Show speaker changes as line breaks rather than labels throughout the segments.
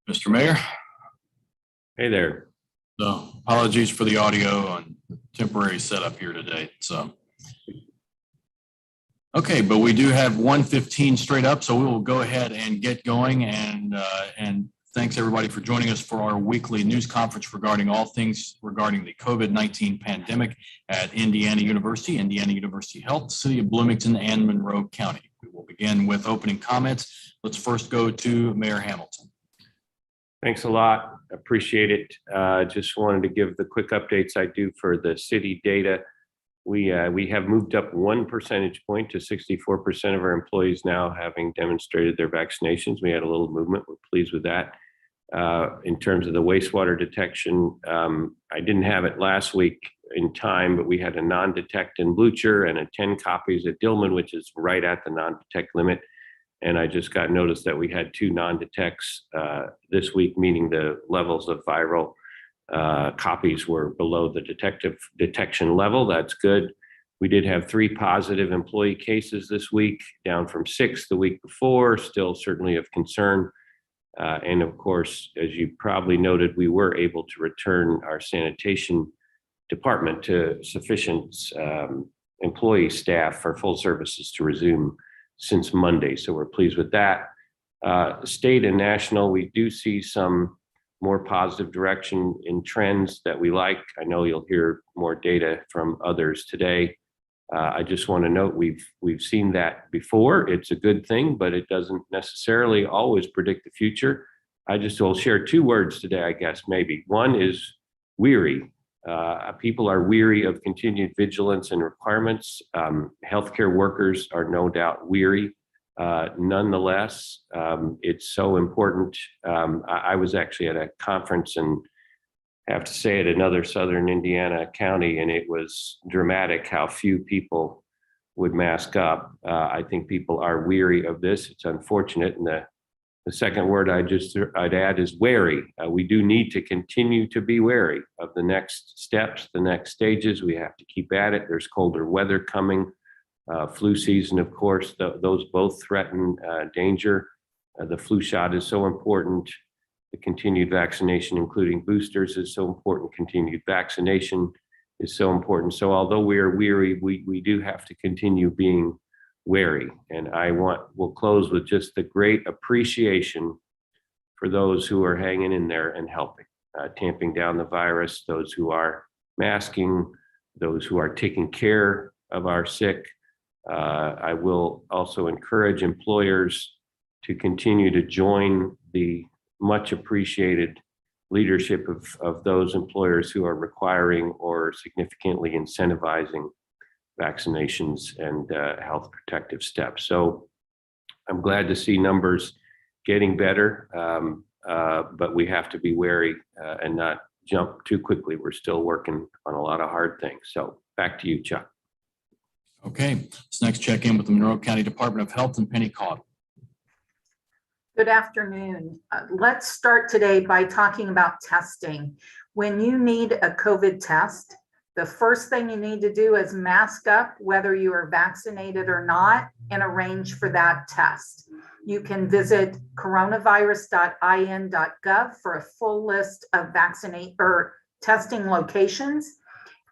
Mr. Mayor.
Hey there.
So apologies for the audio and temporary setup here today. So, okay, but we do have 1:15 straight up, so we will go ahead and get going. And thanks everybody for joining us for our weekly news conference regarding all things regarding the COVID-19 pandemic at Indiana University Health, City of Bloomington, and Monroe County. We will begin with opening comments. Let's first go to Mayor Hamilton.
Thanks a lot. Appreciate it. Just wanted to give the quick updates I do for the city data. We have moved up 1 percentage point to 64% of our employees now having demonstrated their vaccinations. We had a little movement. We're pleased with that. In terms of the wastewater detection, I didn't have it last week in time, but we had a non-detect in Blucher and a 10 copies at Dillman, which is right at the non-detect limit. And I just got notice that we had 2 non-detects this week, meaning the levels of viral copies were below the detection level. That's good. We did have 3 positive employee cases this week, down from 6 the week before, still certainly of concern. And of course, as you probably noted, we were able to return our sanitation department to sufficient employee staff for full services to resume since Monday. So we're pleased with that. State and national, we do see some more positive direction in trends that we like. I know you'll hear more data from others today. I just want to note we've seen that before. It's a good thing, but it doesn't necessarily always predict the future. I just will share 2 words today, I guess, maybe. One is weary. People are weary of continued vigilance and requirements. Healthcare workers are no doubt weary. Nonetheless, it's so important. I was actually at a conference and have to say at another Southern Indiana county, and it was dramatic how few people would mask up. I think people are weary of this. It's unfortunate. And the second word I'd add is wary. We do need to continue to be wary of the next steps, the next stages. We have to keep at it. There's colder weather coming, flu season, of course. Those both threaten danger. The flu shot is so important. The continued vaccination, including boosters, is so important. Continued vaccination is so important. So although we are weary, we do have to continue being wary. And we'll close with just the great appreciation for those who are hanging in there and helping, tamping down the virus, those who are masking, those who are taking care of our sick. I will also encourage employers to continue to join the much appreciated leadership of those employers who are requiring or significantly incentivizing vaccinations and health protective steps. So I'm glad to see numbers getting better, but we have to be wary and not jump too quickly. We're still working on a lot of hard things. So back to you, Chuck.
Okay, let's next check in with the Monroe County Department of Health and Penny Caudill.
Good afternoon. Let's start today by talking about testing. When you need a COVID test, the first thing you need to do is mask up whether you are vaccinated or not and arrange for that test. You can visit coronavirus.in.gov for a full list of testing locations.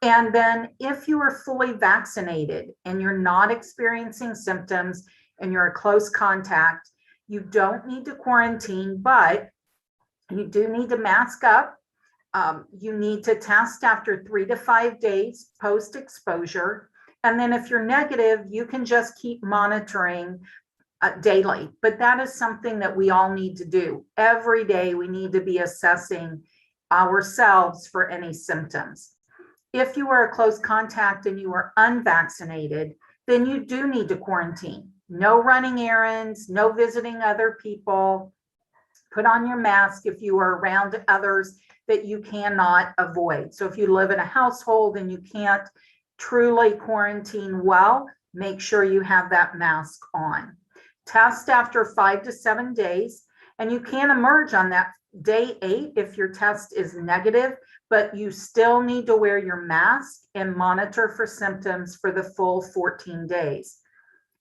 And then if you are fully vaccinated and you're not experiencing symptoms and you're a close contact, you don't need to quarantine, but you do need to mask up. You need to test after 3 to 5 days post-exposure. And then if you're negative, you can just keep monitoring daily. But that is something that we all need to do. Every day we need to be assessing ourselves for any symptoms. If you are a close contact and you are unvaccinated, then you do need to quarantine. No running errands, no visiting other people. Put on your mask if you are around others that you cannot avoid. So if you live in a household and you can't truly quarantine well, make sure you have that mask on. Test after 5 to 7 days, and you can emerge on that day 8 if your test is negative, but you still need to wear your mask and monitor for symptoms for the full 14 days.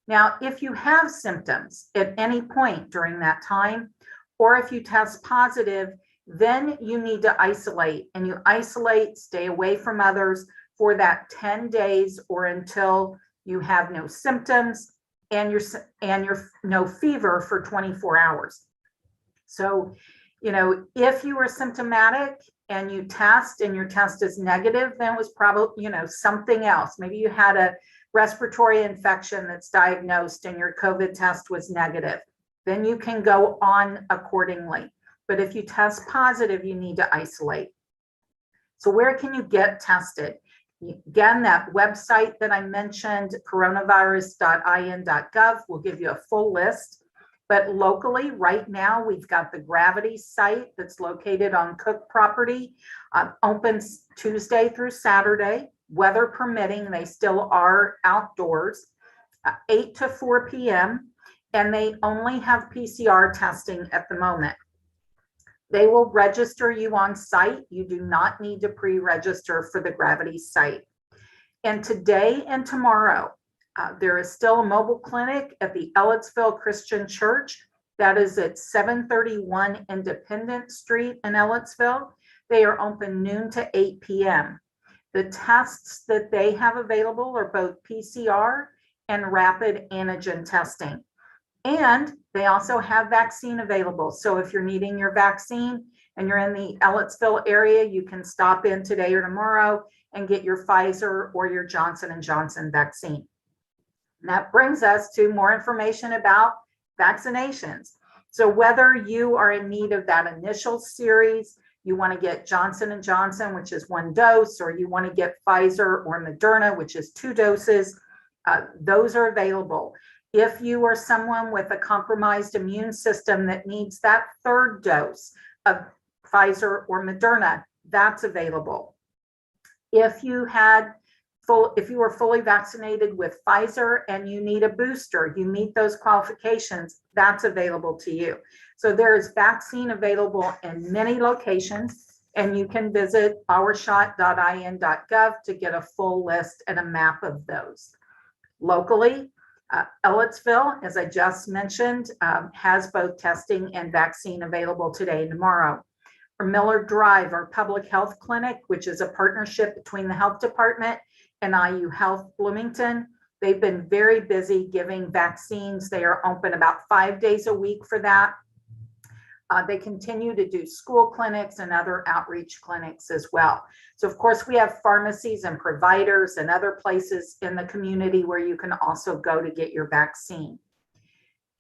Now, if you have symptoms at any point during that time, or if you test positive, then you need to isolate, and you isolate, stay away from others for that 10 days or until you have no symptoms and you're no fever for 24 hours. So, if you were symptomatic and you test and your test is negative, then it was probably, something else. Maybe you had a respiratory infection that's diagnosed and your COVID test was negative. Then you can go on accordingly. But if you test positive, you need to isolate. So where can you get tested? Again, that website that I mentioned, coronavirus.in.gov, will give you a full list. But locally, right now, we've got the Gravity site that's located on Cook property, opens Tuesday through Saturday, weather permitting. They still are outdoors, 8 to 4 p.m., and they only have PCR testing at the moment. They will register you on site. You do not need to pre-register for the Gravity site. And today and tomorrow, there is still a mobile clinic at the Ellettsville Christian Church. That is at 731 Independent Street in Ellettsville. They are open noon to 8 p.m. The tests that they have available are both PCR and rapid antigen testing. And they also have vaccine available. So if you're needing your vaccine and you're in the Ellettsville area, you can stop in today or tomorrow and get your Pfizer or your Johnson & Johnson vaccine. And that brings us to more information about vaccinations. So whether you are in need of that initial series, you want to get Johnson & Johnson, which is 1 dose, or you want to get Pfizer or Moderna, which is 2 doses, those are available. If you are someone with a compromised immune system that needs that 3rd dose of Pfizer or Moderna, that's available. If you were fully vaccinated with Pfizer and you need a booster, you meet those qualifications, that's available to you. So there is vaccine available in many locations, and you can visit ourshot.in.gov to get a full list and a map of those. Locally, Ellettsville, as I just mentioned, has both testing and vaccine available today and tomorrow. For Miller Drive, our public health clinic, which is a partnership between the health department and IU Health Bloomington, they've been very busy giving vaccines. They are open about 5 days a week for that. They continue to do school clinics and other outreach clinics as well. So of course we have pharmacies and providers and other places in the community where you can also go to get your vaccine.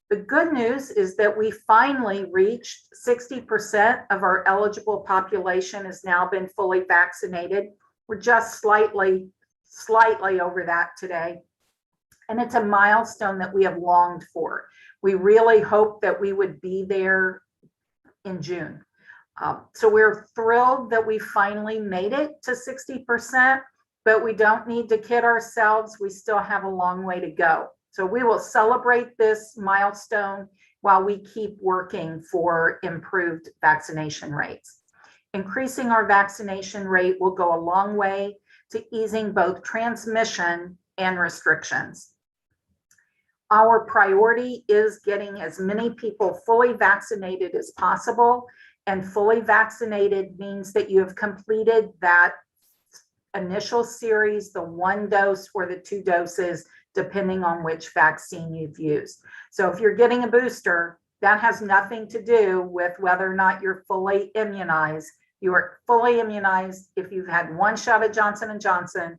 The good news is that we finally reached 60% of our eligible population has now been fully vaccinated. We're just slightly over that today. And it's a milestone that we have longed for. We really hoped that we would be there in June. So we're thrilled that we finally made it to 60%, but we don't need to kid ourselves. We still have a long way to go. So we will celebrate this milestone while we keep working for improved vaccination rates. Increasing our vaccination rate will go a long way to easing both transmission and restrictions. Our priority is getting as many people fully vaccinated as possible, and fully vaccinated means that you have completed that initial series, the 1 dose or the 2 doses, depending on which vaccine you've used. So if you're getting a booster, that has nothing to do with whether or not you're fully immunized. You are fully immunized if you've had 1 shot of Johnson & Johnson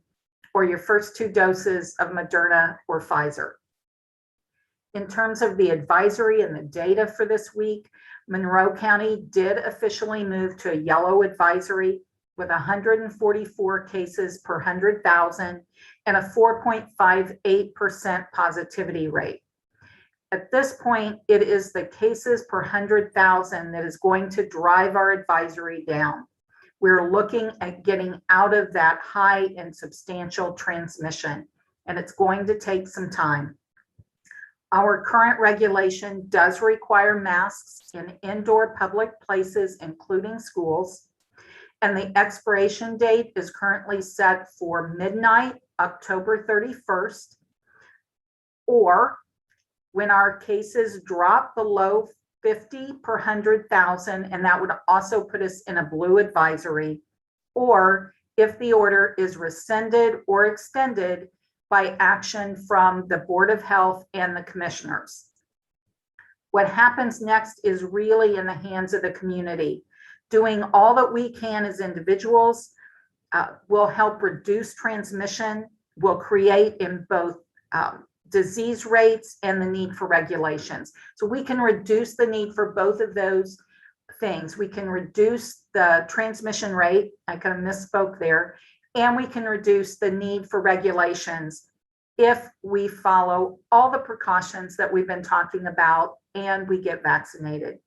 or your first 2 doses of Moderna or Pfizer. In terms of the advisory and the data for this week, Monroe County did officially move to a yellow advisory with 144 cases per 100,000 and a 4.58% positivity rate. At this point, it is the cases per 100,000 that is going to drive our advisory down. We're looking at getting out of that high and substantial transmission, and it's going to take some time. Our current regulation does require masks in indoor public places, including schools, and the expiration date is currently set for midnight, October 31st, or when our cases drop below 50 per 100,000, and that would also put us in a blue advisory, or if the order is rescinded or extended by action from the Board of Health and the commissioners. What happens next is really in the hands of the community. Doing all that we can as individuals will help reduce transmission, will create in both disease rates and the need for regulations. So we can reduce the need for both of those things. We can reduce the transmission rate, I kind of misspoke there, and we can reduce the need for regulations if we follow all the precautions that we've been talking about and we get vaccinated.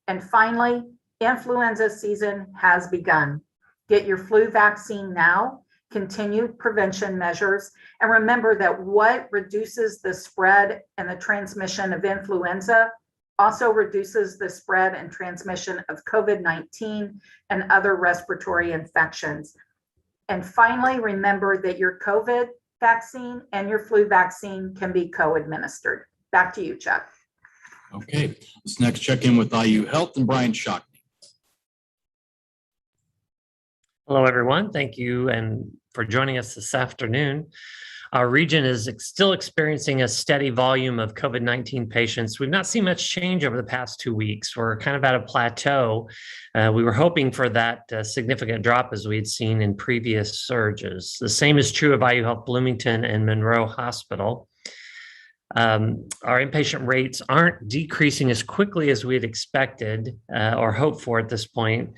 And finally, influenza season has begun. Get your flu vaccine now, continue prevention measures, and remember that what reduces the spread and the transmission of influenza also reduces the spread and transmission of COVID-19 and other respiratory infections. And finally, remember that your COVID vaccine and your flu vaccine can be co-administered. Back to you, Chuck.
Okay, let's next check in with IU Health and Brian Shockney.
Hello, everyone. Thank you and for joining us this afternoon. Our region is still experiencing a steady volume of COVID-19 patients. We've not seen much change over the past 2 weeks. We're kind of at a plateau. We were hoping for that significant drop as we had seen in previous surges. The same is true of IU Health Bloomington and Monroe Hospital. Our inpatient rates aren't decreasing as quickly as we had expected or hoped for at this point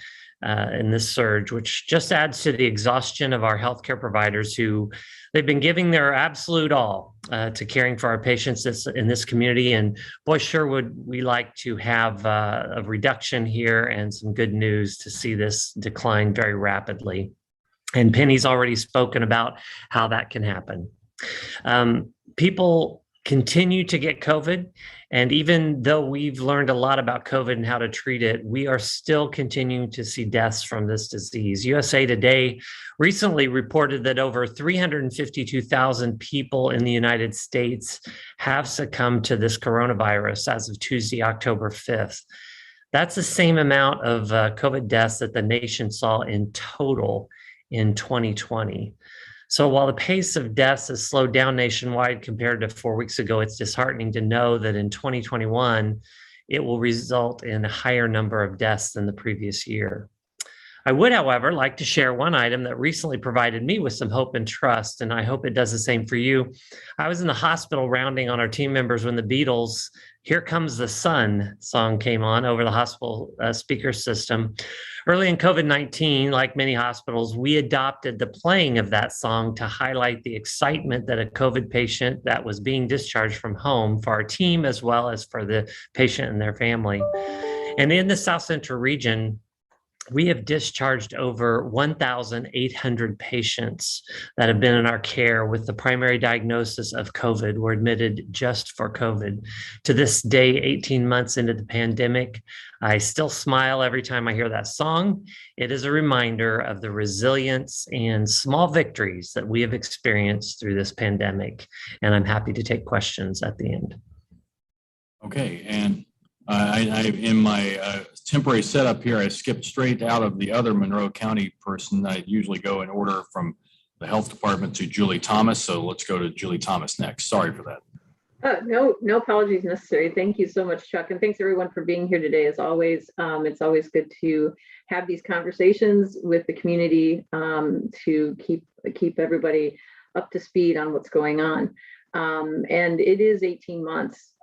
in this surge, which just adds to the exhaustion of our healthcare providers who they've been giving their absolute all to caring for our patients in this community. And boy, sure would we like to have a reduction here and some good news to see this decline very rapidly. And Penny's already spoken about how that can happen. People continue to get COVID. And even though we've learned a lot about COVID and how to treat it, we are still continuing to see deaths from this disease. USA Today recently reported that over 352,000 people in the United States have succumbed to this coronavirus as of Tuesday, October 5th. That's the same amount of COVID deaths that the nation saw in total in 2020. So while the pace of deaths has slowed down nationwide compared to 4 weeks ago, it's disheartening to know that in 2021, it will result in a higher number of deaths than the previous year. I would, however, like to share one item that recently provided me with some hope and trust, and I hope it does the same for you. I was in the hospital rounding on our team members when the Beatles' "Here Comes the Sun" song came on over the hospital speaker system. Early in COVID-19, like many hospitals, we adopted the playing of that song to highlight the excitement that a COVID patient that was being discharged from home for our team as well as for the patient and their family. And in the South Central region, we have discharged over 1,800 patients that have been in our care with the primary diagnosis of COVID, were admitted just for COVID. To this day, 18 months into the pandemic, I still smile every time I hear that song. It is a reminder of the resilience and small victories that we have experienced through this pandemic. And I'm happy to take questions at the end.
Okay, and in my temporary setup here, I skipped straight out of the other Monroe County person. I usually go in order from the health department to Julie Thomas. So let's go to Julie Thomas next. Sorry for that.
No apologies necessary. Thank you so much, Chuck. And thanks everyone for being here today. As always, it's always good to have these conversations with the community to keep everybody up to speed on what's going on. And it is 18 months.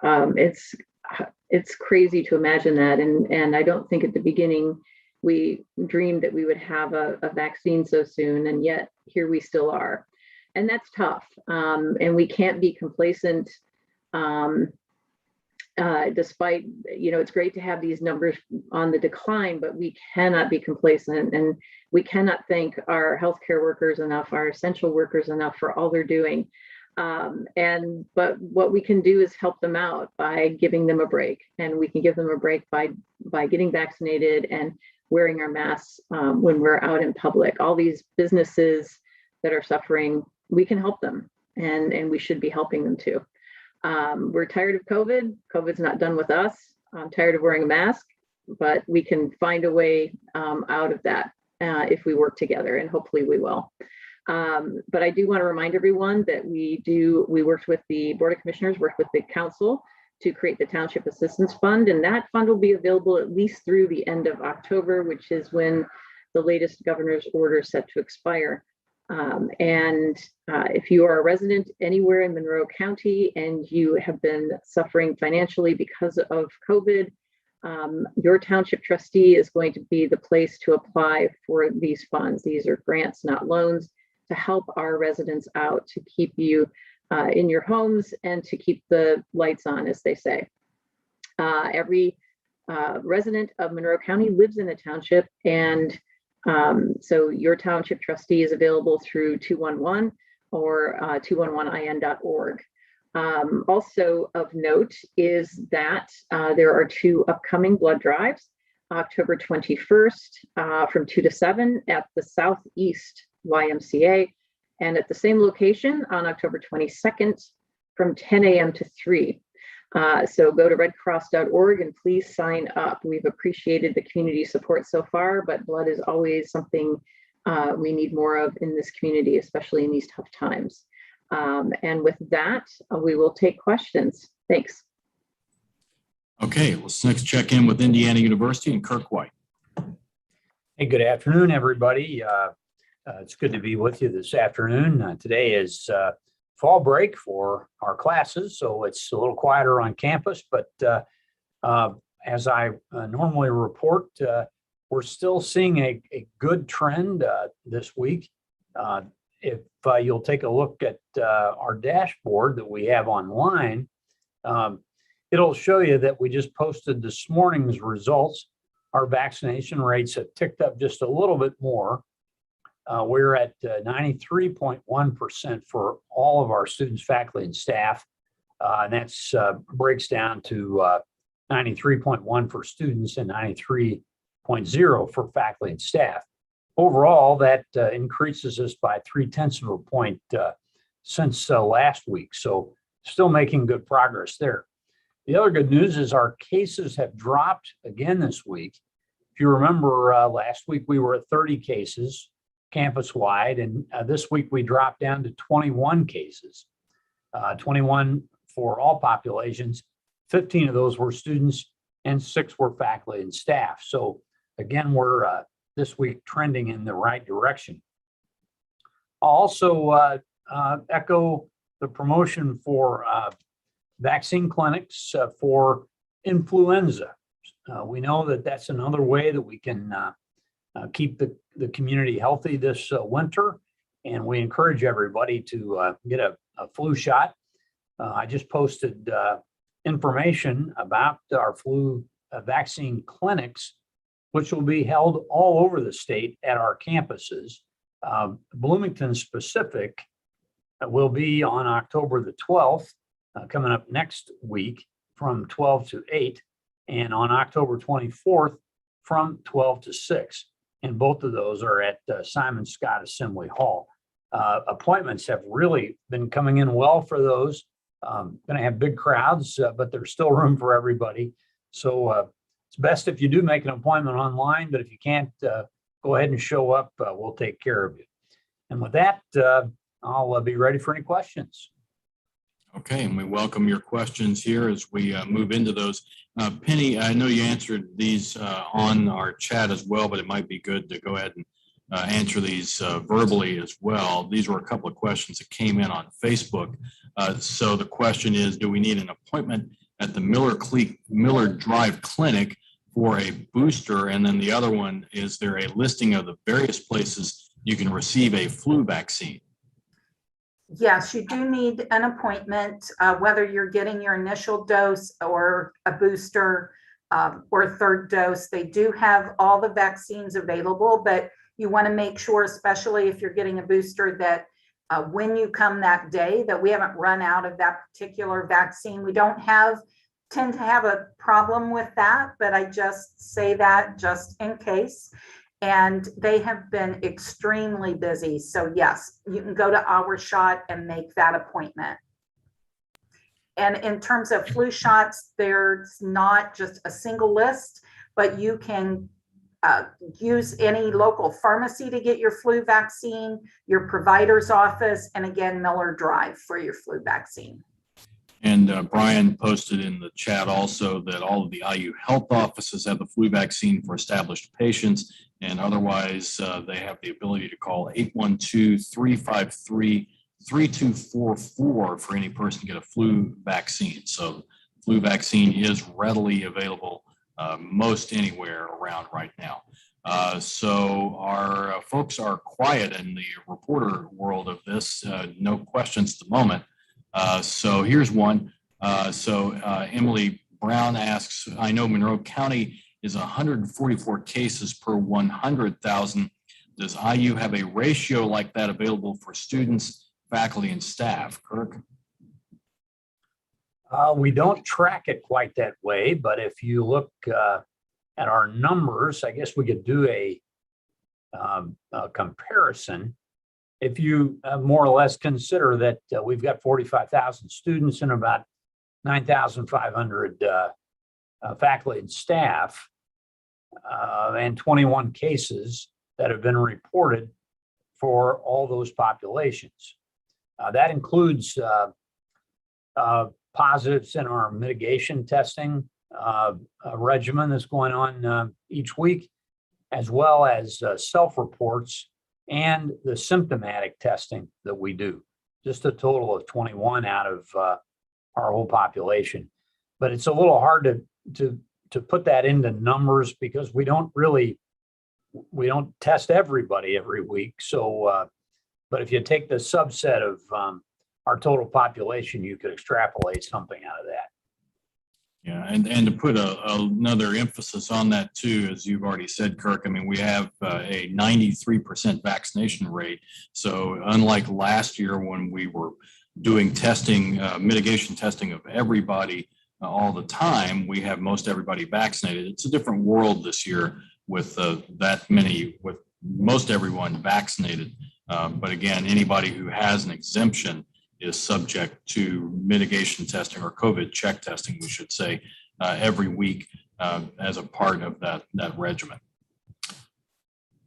It's crazy to imagine that. And I don't think at the beginning we dreamed that we would have a vaccine so soon. And yet here we still are. And that's tough. And we can't be complacent despite, it's great to have these numbers on the decline, but we cannot be complacent. And we cannot thank our healthcare workers enough, our essential workers enough for all they're doing. But what we can do is help them out by giving them a break, and we can give them a break by getting vaccinated and wearing our masks when we're out in public. All these businesses that are suffering, we can help them, and we should be helping them too. We're tired of COVID. COVID's not done with us. I'm tired of wearing a mask, but we can find a way out of that if we work together, and hopefully we will. But I do want to remind everyone that we worked with the Board of Commissioners, worked with the council to create the Township Assistance Fund, and that fund will be available at least through the end of October, which is when the latest governor's order is set to expire. If you are a resident anywhere in Monroe County and you have been suffering financially because of COVID, your township trustee is going to be the place to apply for these funds. These are grants, not loans, to help our residents out, to keep you in your homes and to keep the lights on, as they say. Every resident of Monroe County lives in a township, and so your township trustee is available through 211 or 211in.org. Also of note is that there are 2 upcoming blood drives, October 21st from 2 to 7 at the Southeast YMCA, and at the same location on October 22nd from 10 a.m. to 3. So go to redcross.org and please sign up. We've appreciated the community support so far, but blood is always something we need more of in this community, especially in these tough times. And with that, we will take questions. Thanks.
Okay, let's next check in with Indiana University and Kirk White.
Hey, good afternoon, everybody. It's good to be with you this afternoon. Today is fall break for our classes, so it's a little quieter on campus, but as I normally report, we're still seeing a good trend this week. If you'll take a look at our dashboard that we have online, it'll show you that we just posted this morning's results. Our vaccination rates have ticked up just a little bit more. We're at 93.1% for all of our students, faculty, and staff. And that's breaks down to 93.1 for students and 93.0 for faculty and staff. Overall, that increases us by 0.3 of a point since last week. So still making good progress there. The other good news is our cases have dropped again this week. If you remember, last week we were at 30 cases campus-wide, and this week we dropped down to 21 cases, 21 for all populations. 15 of those were students and 6 were faculty and staff. So again, we're this week trending in the right direction. I'll also echo the promotion for vaccine clinics for influenza. We know that that's another way that we can keep the community healthy this winter, and we encourage everybody to get a flu shot. I just posted information about our flu vaccine clinics, which will be held all over the state at our campuses. Bloomington specific will be on October the 12th, coming up next week from 12 to 8, and on October 24th from 12 to 6. And both of those are at Simon Scott Assembly Hall. Appointments have really been coming in well for those. Going to have big crowds, but there's still room for everybody. So it's best if you do make an appointment online, but if you can't, go ahead and show up. We'll take care of you. And with that, I'll be ready for any questions.
Okay, and we welcome your questions here as we move into those. Penny, I know you answered these on our chat as well, but it might be good to go ahead and answer these verbally as well. These were a couple of questions that came in on Facebook. So the question is, do we need an appointment at the Miller Drive Clinic for a booster? And then the other one, is there a listing of the various places you can receive a flu vaccine?
Yes, you do need an appointment, whether you're getting your initial dose or a booster or a third dose. They do have all the vaccines available, but you want to make sure, especially if you're getting a booster, that when you come that day, that we haven't run out of that particular vaccine. We don't tend to have a problem with that, but I just say that just in case. And they have been extremely busy. So yes, you can go to Our Shot and make that appointment. And in terms of flu shots, there's not just a single list, but you can use any local pharmacy to get your flu vaccine, your provider's office, and again, Miller Drive for your flu vaccine.
And Brian posted in the chat also that all of the IU health offices have the flu vaccine for established patients, and otherwise they have the ability to call 812-353-3244 for any person to get a flu vaccine. So flu vaccine is readily available most anywhere around right now. So our folks are quiet in the reporter world of this, no questions at the moment. So here's one. Emily Brown asks, I know Monroe County is 144 cases per 100,000. Does IU have a ratio like that available for students, faculty, and staff? Kirk?
We don't track it quite that way, but if you look at our numbers, I guess we could do a comparison. If you more or less consider that we've got 45,000 students and about 9,500 faculty and staff, and 21 cases that have been reported for all those populations. That includes positives in our mitigation testing regimen that's going on each week, as well as self-reports and the symptomatic testing that we do. Just a total of 21 out of our whole population. But it's a little hard to put that into numbers because we don't test everybody every week. So, but if you take the subset of our total population, you could extrapolate something out of that.
Yeah, and to put another emphasis on that too, as you've already said, Kirk, I mean, we have a 93% vaccination rate. So unlike last year when we were doing testing, mitigation testing of everybody all the time, we have most everybody vaccinated. It's a different world this year with with most everyone vaccinated. But again, anybody who has an exemption is subject to mitigation testing or COVID check testing, we should say, every week as a part of that regimen.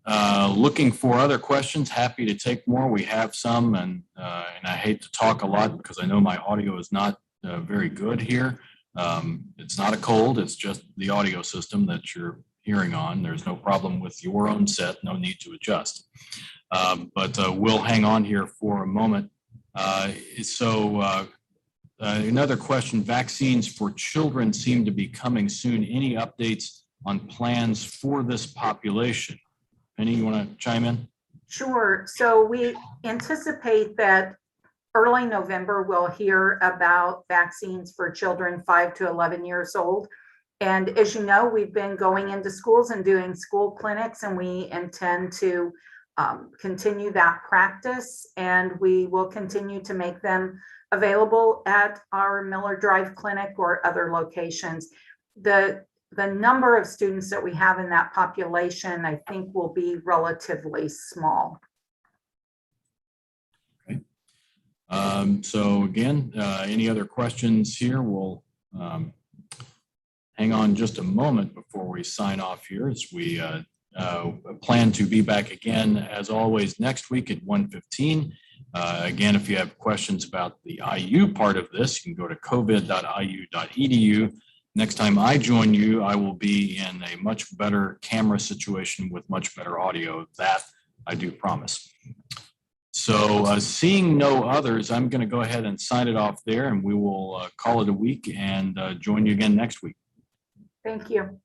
Looking for other questions, happy to take more. We have some, and I hate to talk a lot because I know my audio is not very good here. It's not a cold, it's just the audio system that you're hearing on. There's no problem with your own set, no need to adjust. But we'll hang on here for a moment. Another question, vaccines for children seem to be coming soon. Any updates on plans for this population? Penny, you want to chime in?
Sure. So we anticipate that early November we'll hear about vaccines for children 5 to 11 years old. And as you know, we've been going into schools and doing school clinics, and we intend to continue that practice, and we will continue to make them available at our Miller Drive clinic or other locations. The number of students that we have in that population, I think, will be relatively small.
Okay. So again, any other questions here? We'll hang on just a moment before we sign off here as we plan to be back again, as always, next week at 1:15. Again, if you have questions about the IU part of this, you can go to covid.iu.edu. Next time I join you, I will be in a much better camera situation with much better audio. That I do promise. So seeing no others, I'm going to go ahead and sign it off there, and we will call it a week and join you again next week.
Thank you.